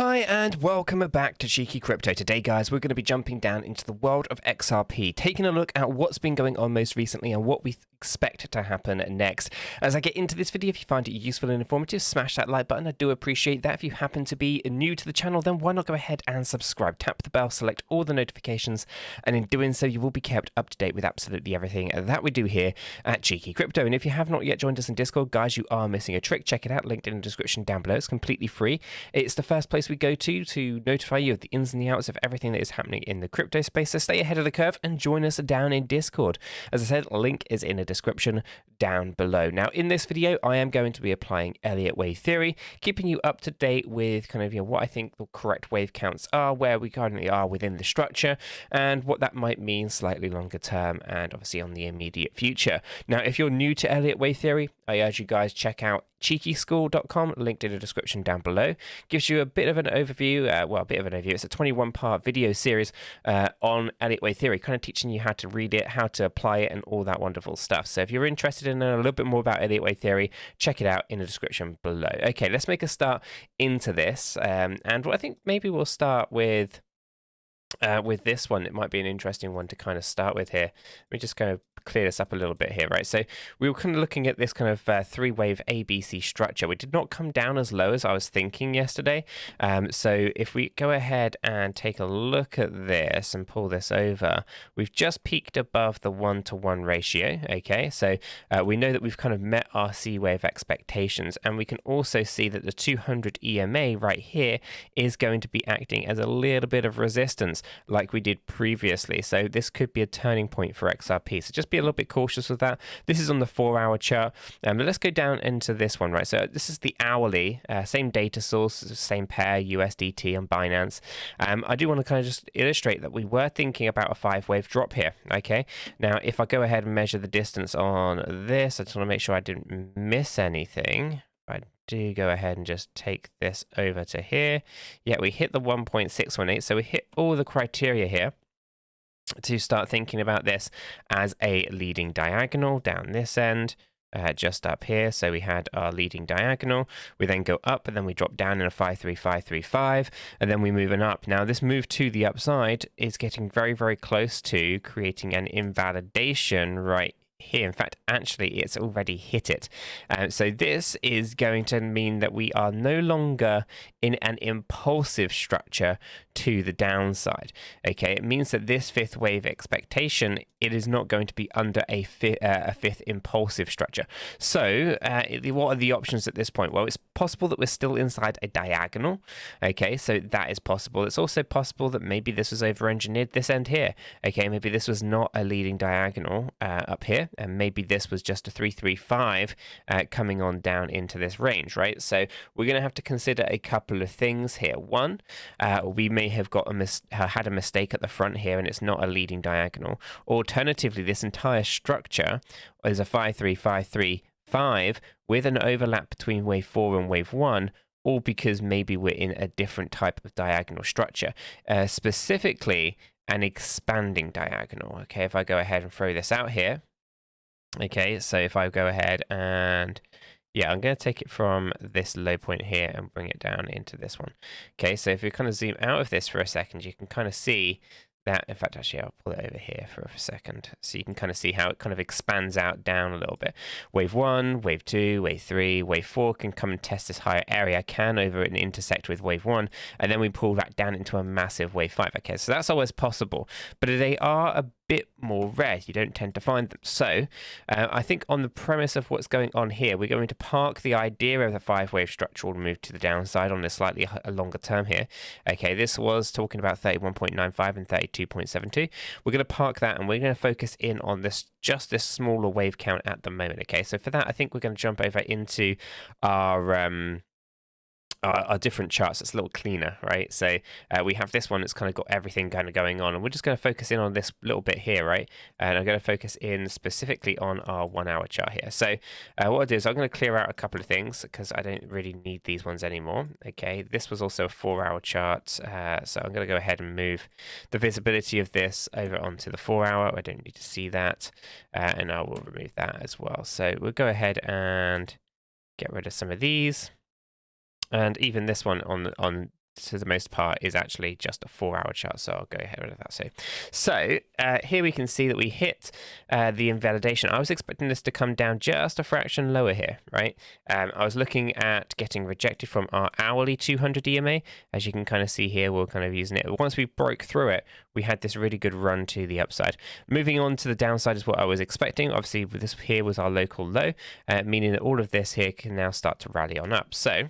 Hi and welcome back to 𝗕𝗘𝗪𝗏𝗧. Today guys, we're going to be jumping down into the world of XRP, taking a look at what's been going on most recently and what we expect to happen next. As I get into this video, if you find it useful and informative, smash that like button. I do appreciate that. If you happen to be new to the channel, then why not go ahead and subscribe, tap the bell, select all the notifications, and in doing so you will be kept up to date with absolutely everything that we do here at 𝗕𝗘𝗪𝗏𝗧. And if you have not yet joined us in Discord, guys, you are missing a trick. Check it out, linked in the description down below. It's completely free. It's the first place we go to notify you of the ins and the outs of everything that is happening in the crypto space. So stay ahead of the curve and join us down in Discord. As I said, link is in the description down below. Now, in this video, I am going to be applying Elliott wave theory, keeping you up to date with kind of what I think the correct wave counts are, where we currently are within the structure, and what that might mean slightly longer term and obviously on the immediate future. Now, if you're new to Elliott wave theory, I urge you guys check out 𝗕𝗘𝗪𝗏𝗧.com, linked in the description down below. Gives you a bit of an overview, It's a 21-part video series on Elliott wave theory, kind of teaching you how to read it, how to apply it, and all that wonderful stuff. So if you're interested in knowing a little bit more about Elliott wave theory, check it out in the description below. Okay, let's make a start into this, and I think maybe we'll start with this one. It might be an interesting one to kind of start with here. Let me just kind of clear this up a little bit here, right? So we were kind of looking at this kind of three-wave ABC structure. We did not come down as low as I was thinking yesterday. So if we go ahead and take a look at this and pull this over, we've just peaked above the 1-to-1 ratio. Okay, so we know that we've kind of met our C wave expectations, and we can also see that the 200 EMA right here is going to be acting as a little bit of resistance like we did previously. So this could be a turning point for XRP. So just be a little bit cautious with that. This is on the 4-hour chart. But let's go down into this one, right? So this is the hourly, same data source, same pair, USDT and Binance. I do want to kind of just illustrate that we were thinking about a 5-wave drop here. Okay. Now, if I go ahead and measure the distance on this, I just want to make sure I didn't miss anything. I do go ahead and just take this over to here. Yeah, we hit the 1.618, so we hit all the criteria here to start thinking about this as a leading diagonal down this end, just up here. So we had our leading diagonal. We then go up, and then we drop down in a 53535, and then we moving up. Now, this move to the upside is getting very, very close to creating an invalidation right here. In fact, actually, it's already hit it. So this is going to mean that we are no longer in an impulsive structure to the downside. Okay, it means that this fifth wave expectation, it is not going to be under a fifth impulsive structure. So what are the options at this point? Well, it's possible that we're still inside a diagonal. Okay, so that is possible. It's also possible that maybe this was over-engineered this end here. Okay, maybe this was not a leading diagonal up here, and maybe this was just a 335 coming on down into this range, right? So we're going to have to consider a couple of things here. One, we may have got had a mistake at the front here, and it's not a leading diagonal. Alternatively, this entire structure is a 53535 with an overlap between wave 4 and wave 1, all because maybe we're in a different type of diagonal structure, specifically an expanding diagonal. Okay, if I go ahead and throw this out here. Okay, so if I go ahead and yeah, I'm going to take it from this low point here and bring it down into this one. Okay, so if we kind of zoom out of this for a second, you can kind of see that, in fact, actually, I'll pull it over here for a second. So you can kind of see how it kind of expands out down a little bit. Wave 1, wave 2, wave 3, wave 4 can come and test this higher area, can over and intersect with wave 1, and then we pull that down into a massive wave 5. Okay, so that's always possible, but they are a bit more rare. You don't tend to find them. So I think on the premise of what's going on here, we're going to park the idea of the 5-wave structural move to the downside on this slightly longer term here. Okay, this was talking about 31.95 and 32.72. We're going to park that, and we're going to focus in on just this smaller wave count at the moment. Okay, so for that, I think we're going to jump over into our different charts. It's a little cleaner, right? So we have this one that's kind of got everything kind of going on, and we're just going to focus in on this little bit here, right? And I'm going to focus in specifically on our 1-hour chart here. So what I'll do is I'm going to clear out a couple of things because I don't really need these ones anymore. Okay, this was also a 4-hour chart, so I'm going to go ahead and move the visibility of this over onto the 4-hour. I don't need to see that, and I will remove that as well. So we'll go ahead and get rid of some of these. And even this one on to the most part is actually just a 4-hour chart, so I'll go ahead with that. So here we can see that we hit the invalidation. I was expecting this to come down just a fraction lower here, right? I was looking at getting rejected from our hourly 200 EMA. As you can kind of see here, we're kind of using it. Once we broke through it, we had this really good run to the upside. Moving on to the downside is what I was expecting. Obviously, this here was our local low, meaning that all of this here can now start to rally on up. So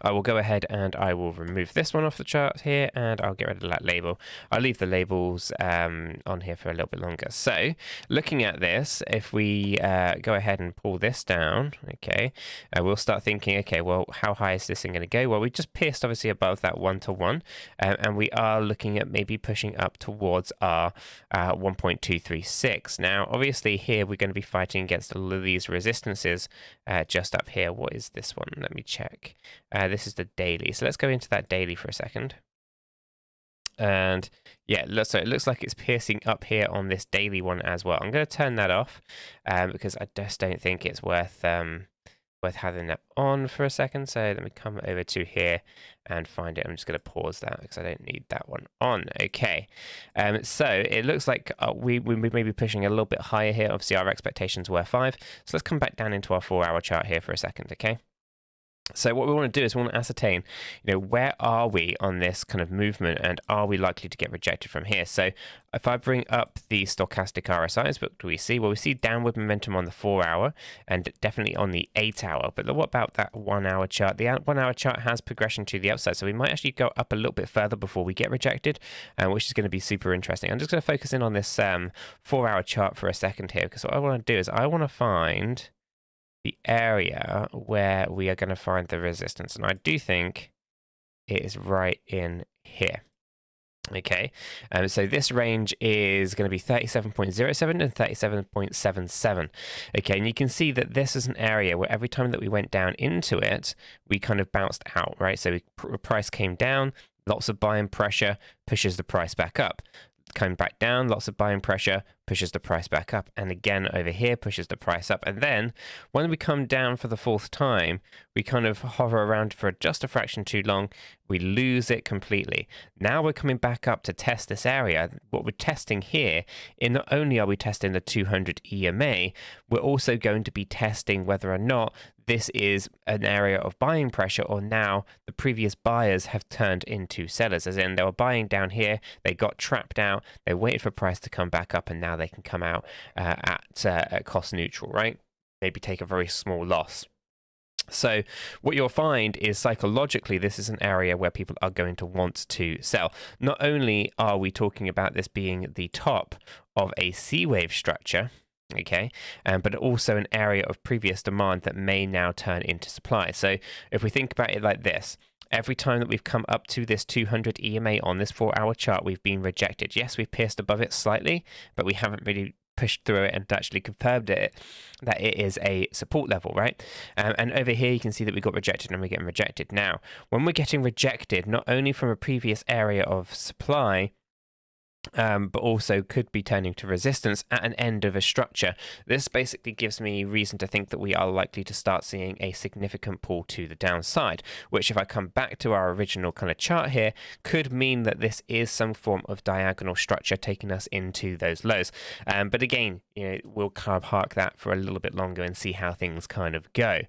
I will go ahead and I will remove this one off the chart here, and I'll get rid of that label. I'll leave the labels on here for a little bit longer. So looking at this, if we go ahead and pull this down, okay, we'll start thinking, okay, well, how high is this thing going to go? Well, we just pierced obviously above that 1-to-1, and we are looking at maybe pushing up towards our 1.236. Now, obviously here we're going to be fighting against all of these resistances just up here. What is this one? Let me check. This is the daily. So let's go into that daily for a second. And yeah, so it looks like it's piercing up here on this daily one as well. I'm going to turn that off because I just don't think it's worth having that on for a second. So let me come over to here and find it. I'm just going to pause that because I don't need that one on. Okay. So it looks like we may be pushing a little bit higher here. Obviously, our expectations were 5. So let's come back down into our 4-hour chart here for a second. Okay. So what we want to do is we want to ascertain, where are we on this kind of movement, and are we likely to get rejected from here? So if I bring up the stochastic RSIs, what do we see? Well, we see downward momentum on the 4-hour and definitely on the 8-hour. But what about that 1-hour chart? The 1-hour chart has progression to the upside, so we might actually go up a little bit further before we get rejected, which is going to be super interesting. I'm just going to focus in on this 4-hour chart for a second here, because what I want to do is I want to find the area where we are going to find the resistance, and I do think it is right in here. Okay, so this range is going to be 37.07 and 37.77. Okay, and you can see that this is an area where every time that we went down into it, we kind of bounced out, right? So price came down, lots of buying pressure pushes the price back up. Coming back down, lots of buying pressure pushes the price back up, and again over here pushes the price up. And then when we come down for the 4th time, we kind of hover around for just a fraction too long, we lose it completely. Now we're coming back up to test this area. What we're testing here, not only are we testing the 200 EMA, we're also going to be testing whether or not this is an area of buying pressure, or now the previous buyers have turned into sellers, as in they were buying down here, they got trapped out, they waited for price to come back up, and now they can come out at cost neutral, right? Maybe take a very small loss. So what you'll find is psychologically, this is an area where people are going to want to sell. Not only are we talking about this being the top of a C wave structure, okay, but also an area of previous demand that may now turn into supply. So if we think about it like this, every time that we've come up to this 200 EMA on this 4-hour chart, we've been rejected. Yes, we've pierced above it slightly, but we haven't really pushed through it and actually confirmed it that it is a support level, right? And over here, you can see that we got rejected and we're getting rejected. Now, when we're getting rejected, not only from a previous area of supply, but also could be turning to resistance at an end of a structure. This basically gives me reason to think that we are likely to start seeing a significant pull to the downside, which if I come back to our original kind of chart here, could mean that this is some form of diagonal structure taking us into those lows. But again, we'll kind of park that for a little bit longer and see how things kind of go.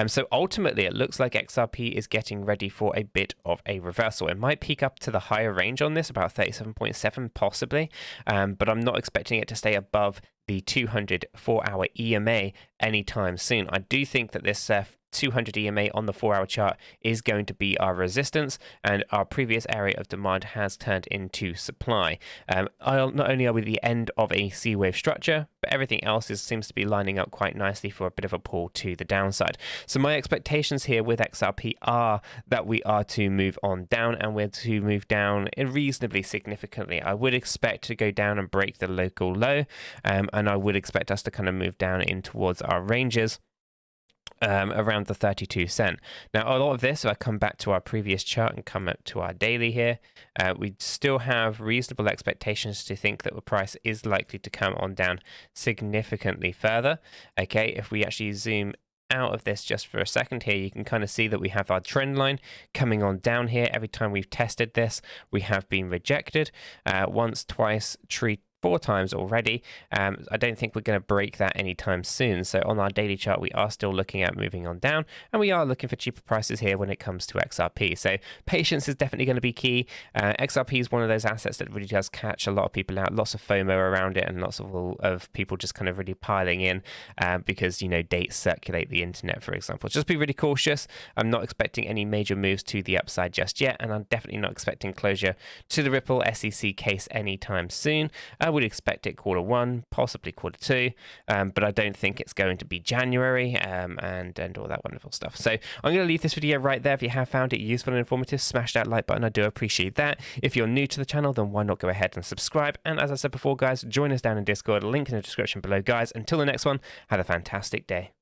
So ultimately, it looks like XRP is getting ready for a bit of a reversal. It might peak up to the higher range on this, about 37.7 possibly, but I'm not expecting it to stay above the 200 4-hour EMA anytime soon. I do think that this 200 EMA on the 4-hour chart is going to be our resistance, and our previous area of demand has turned into supply. Not only are we at the end of a C wave structure, but everything else seems to be lining up quite nicely for a bit of a pull to the downside. So my expectations here with XRP are that we are to move on down, and we're to move down reasonably significantly. I would expect to go down and break the local low, and I would expect us to kind of move down in towards our ranges around the 32 cent. Now, a lot of this, if I come back to our previous chart and come up to our daily here, we still have reasonable expectations to think that the price is likely to come on down significantly further. Okay, if we actually zoom out of this just for a second here, you can kind of see that we have our trend line coming on down here. Every time we've tested this, we have been rejected once, twice, 4 times already. I don't think we're going to break that anytime soon. So on our daily chart, we are still looking at moving on down, and we are looking for cheaper prices here when it comes to XRP. So patience is definitely going to be key. XRP is one of those assets that really does catch a lot of people out, lots of FOMO around it, and lots of people just kind of really piling in because, you know, dates circulate the internet, for example. Just be really cautious. I'm not expecting any major moves to the upside just yet, and I'm definitely not expecting closure to the Ripple SEC case anytime soon. I would expect it Q1, possibly Q2, but I don't think it's going to be January and all that wonderful stuff. So I'm going to leave this video right there. If you have found it useful and informative, smash that like button. I do appreciate that. If you're new to the channel, then why not go ahead and subscribe? And as I said before, guys, join us down in Discord. Link in the description below, guys. Until the next one, have a fantastic day.